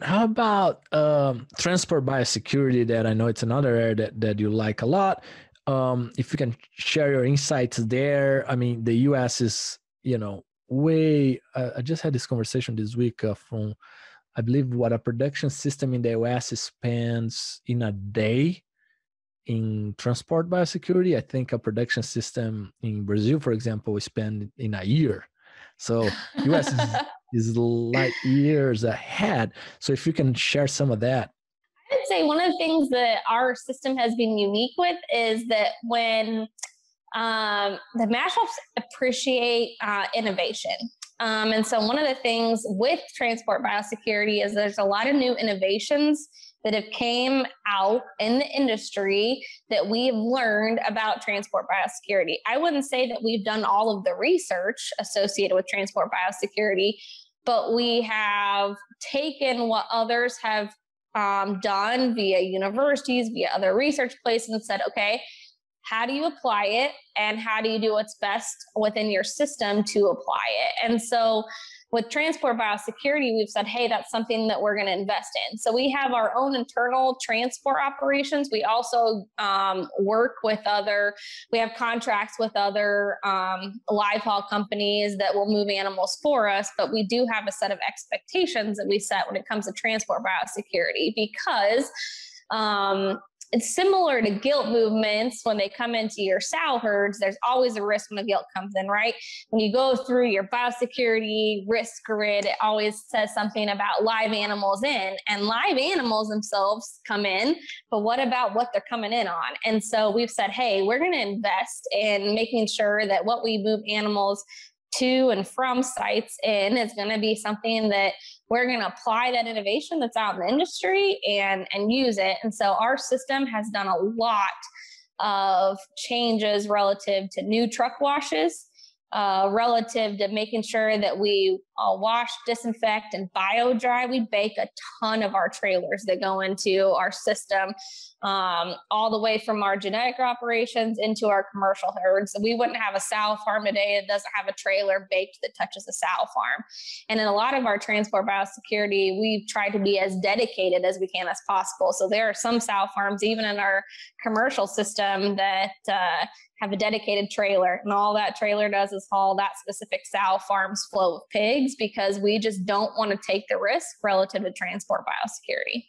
How about transport biosecurity? That I know it's another area that you like a lot. If you can share your insights there. I mean, the U.S. is, way. I just had this conversation this week from, I believe, what a production system in the U.S. spends in a day in transport biosecurity. I think a production system in Brazil, for example, we spend in a year. So U.S. is light years ahead. So if you can share some of that. I'd say one of the things that our system has been unique with is that when the Maschhoffs appreciate innovation. And so one of the things with transport biosecurity is there's a lot of new innovations that have came out in the industry that we've learned about transport biosecurity. I wouldn't say that we've done all of the research associated with transport biosecurity, but we have taken what others have done via universities, via other research places, and said, okay, how do you apply it, and how do you do what's best within your system to apply it? And so with transport biosecurity, we've said, hey, that's something that we're going to invest in. So we have our own internal transport operations. We also work with we have contracts with other live haul companies that will move animals for us, but we do have a set of expectations that we set when it comes to transport biosecurity, because it's similar to gilt movements. When they come into your sow herds, there's always a risk when a gilt comes in, right? When you go through your biosecurity risk grid, it always says something about live animals in, and live animals themselves come in, but what about what they're coming in on? And so we've said, hey, we're going to invest in making sure that what we move animals to and from sites in is going to be something that we're going to apply that innovation that's out in the industry and use it. And so our system has done a lot of changes relative to new truck washes, relative to making sure that we wash, disinfect, and bio-dry. We bake a ton of our trailers that go into our system, all the way from our genetic operations into our commercial herds. So we wouldn't have a sow farm today that doesn't have a trailer baked that touches a sow farm. And in a lot of our transport biosecurity, we've tried to be as dedicated as we can as possible. So there are some sow farms, even in our commercial system, that have a dedicated trailer, and all that trailer does is haul that specific sow farm's flow of pigs, because we just don't want to take the risk relative to transport biosecurity.